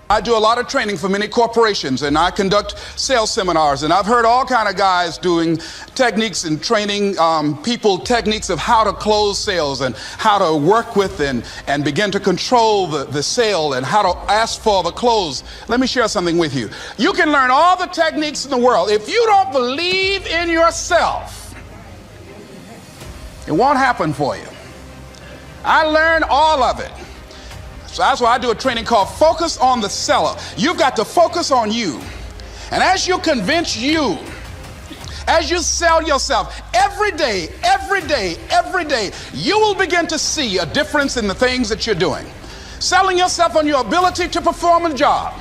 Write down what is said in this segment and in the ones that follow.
I do a lot of training for many corporations, and I conduct sales seminars, and I've heard all kind of guys doing techniques and training people techniques of how to close sales and how to work with and begin to control the sale and how to ask for the close. Let me share something with you. You can learn all the techniques in the world. If you don't believe in yourself, it won't happen for you. I learned all of it. So that's why I do a training called Focus on the Seller. You've got to focus on you. And as you convince you, as you sell yourself every day, you will begin to see a difference in the things that you're doing. Selling yourself on your ability to perform a job,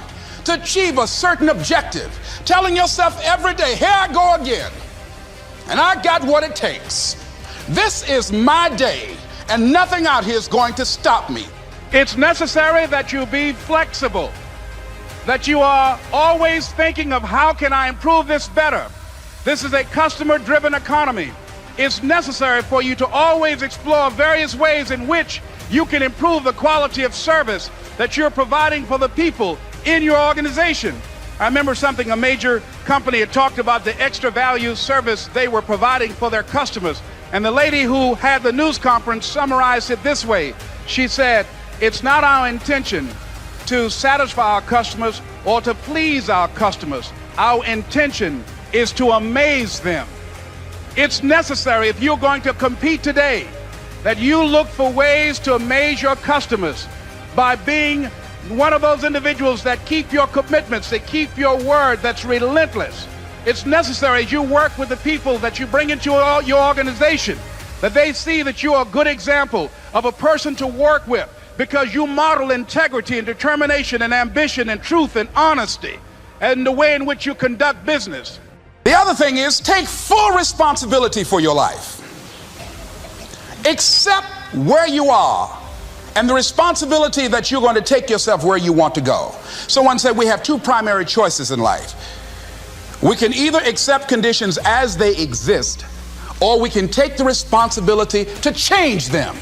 to achieve a certain objective. Telling yourself every day, here I go again. And I got what it takes. This is my day, and nothing out here is going to stop me. It's necessary that you be flexible, that you are always thinking of how can I improve this better. This is a customer-driven economy. It's necessary for you to always explore various ways in which you can improve the quality of service that you're providing for the people in your organization. I remember something a major company had talked about, the extra value service they were providing for their customers. And the lady who had the news conference summarized it this way. She said, "It's not our intention to satisfy our customers or to please our customers. Our intention is to amaze them." It's necessary, if you're going to compete today, that you look for ways to amaze your customers by being one of those individuals that keep your commitments, that keep your word, that's relentless. It's necessary as you work with the people that you bring into your organization, that they see that you are a good example of a person to work with, because you model integrity and determination and ambition and truth and honesty and the way in which you conduct business. The other thing is, take full responsibility for your life. Accept where you are and the responsibility that you're going to take yourself where you want to go. Someone said we have two primary choices in life. We can either accept conditions as they exist, or we can take the responsibility to change them.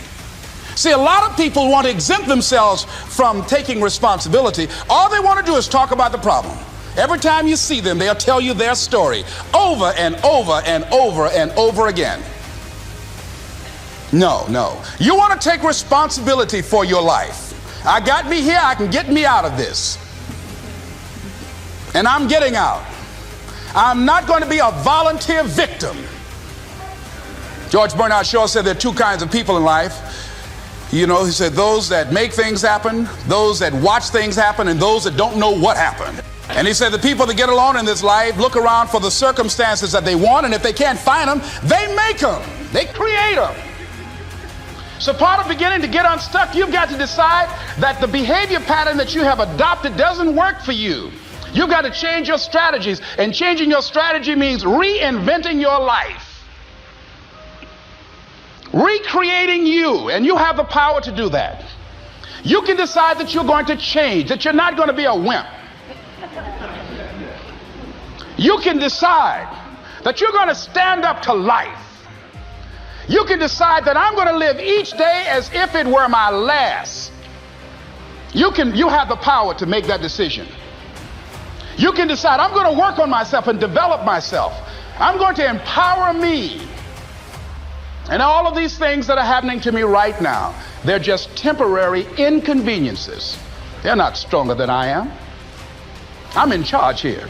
See, a lot of people want to exempt themselves from taking responsibility. All they want to do is talk about the problem. Every time you see them, they'll tell you their story over and over and over and over again. No. You want to take responsibility for your life. I got me here, I can get me out of this. And I'm getting out. I'm not going to be a volunteer victim. George Bernard Shaw said there are two kinds of people in life. You know, he said those that make things happen, those that watch things happen, and those that don't know what happened. And he said the people that get along in this life look around for the circumstances that they want, and if they can't find them, they make them. They create them. So part of beginning to get unstuck, you've got to decide that the behavior pattern that you have adopted doesn't work for you. You've got to change your strategies, and changing your strategy means reinventing your life. Recreating you, and you have the power to do that. You can decide that you're going to change, that you're not going to be a wimp. You can decide that you're going to stand up to life. You can decide that I'm going to live each day as if it were my last. You have the power to make that decision. You can decide I'm going to work on myself and develop myself. I'm going to empower me. And all of these things that are happening to me right now, they're just temporary inconveniences. They're not stronger than I am. I'm in charge here.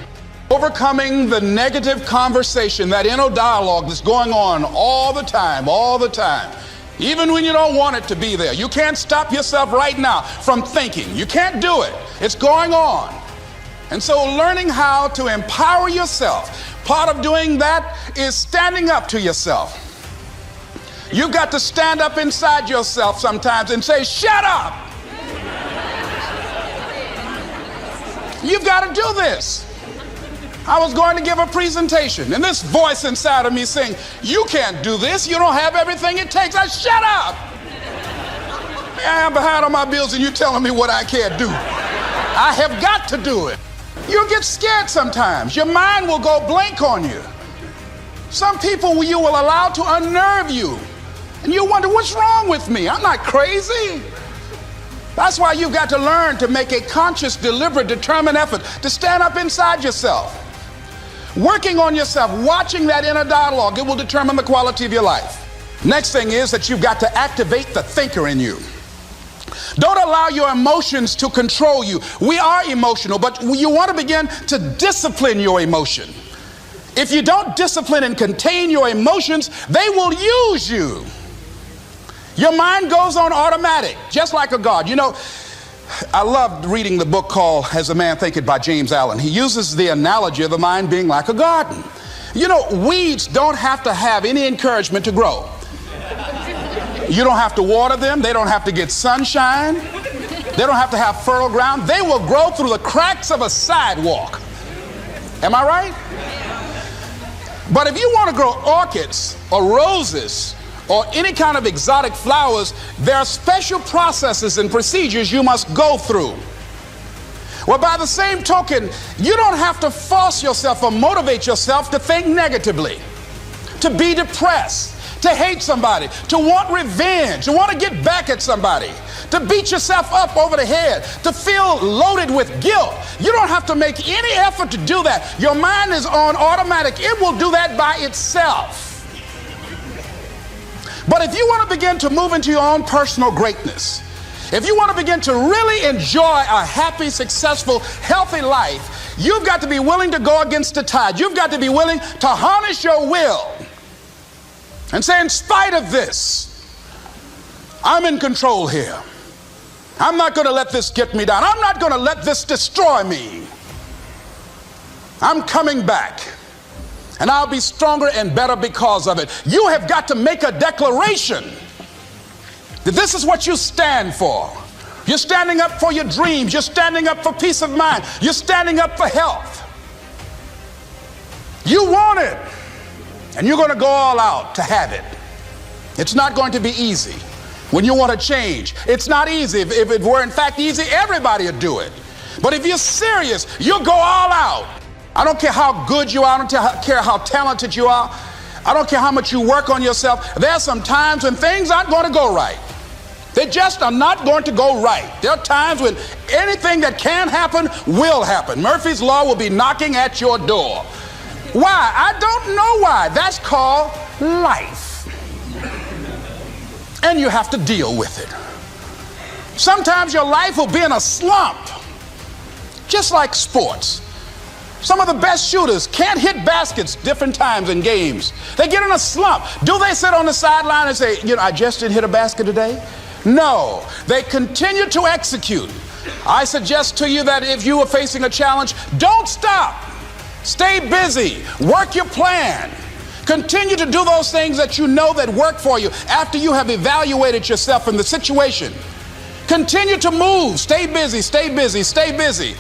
Overcoming the negative conversation, that inner dialogue that's going on all the time, even when you don't want it to be there. You can't stop yourself right now from thinking. You can't do it. It's going on. And so learning how to empower yourself, part of doing that is standing up to yourself. You've got to stand up inside yourself sometimes and say, shut up. You've got to do this. I was going to give a presentation, and this voice inside of me saying, you can't do this. You don't have everything it takes. I shut up. I'm behind on my bills, and you're telling me what I can't do. I have got to do it. You'll get scared sometimes. Your mind will go blank on you. Some people you will allow to unnerve you. And you wonder, what's wrong with me? I'm not crazy. That's why you've got to learn to make a conscious, deliberate, determined effort to stand up inside yourself. Working on yourself, watching that inner dialogue, it will determine the quality of your life. Next thing is that you've got to activate the thinker in you. Don't allow your emotions to control you. We are emotional, but you want to begin to discipline your emotion. If you don't discipline and contain your emotions, they will use you. Your mind goes on automatic, just like a guard. You know, I loved reading the book called As a Man Thinketh by James Allen. He uses the analogy of the mind being like a garden. You know, weeds don't have to have any encouragement to grow. You don't have to water them. They don't have to get sunshine. They don't have to have fertile ground. They will grow through the cracks of a sidewalk. Am I right? But if you want to grow orchids or roses or any kind of exotic flowers, there are special processes and procedures you must go through. Well, by the same token, you don't have to force yourself or motivate yourself to think negatively, to be depressed, to hate somebody, to want revenge, to want to get back at somebody, to beat yourself up over the head, to feel loaded with guilt. You don't have to make any effort to do that. Your mind is on automatic. It will do that by itself. But if you want to begin to move into your own personal greatness, if you want to begin to really enjoy a happy, successful, healthy life, you've got to be willing to go against the tide. You've got to be willing to harness your will and say, in spite of this, I'm in control here. I'm not going to let this get me down. I'm not going to let this destroy me. I'm coming back. And I'll be stronger and better because of it. You have got to make a declaration that this is what you stand for. You're standing up for your dreams. You're standing up for peace of mind. You're standing up for health. You want it, and you're going to go all out to have it. It's not going to be easy. When you want to change, it's not easy. If it were in fact easy, everybody would do it. But if you're serious, you'll go all out. I don't care how good you are. I don't care how talented you are. I don't care how much you work on yourself. There are some times when things aren't going to go right. They just are not going to go right. There are times when anything that can happen will happen. Murphy's Law will be knocking at your door. Why? I don't know why. That's called life. And you have to deal with it. Sometimes your life will be in a slump, just like sports. Some of the best shooters can't hit baskets different times in games. They get in a slump. Do they sit on the sideline and say, you know, I just didn't hit a basket today? No, they continue to execute. I suggest to you that if you are facing a challenge, don't stop. Stay busy. Work your plan. Continue to do those things that you know that work for you after you have evaluated yourself in the situation. Continue to move. Stay busy, stay busy, stay busy.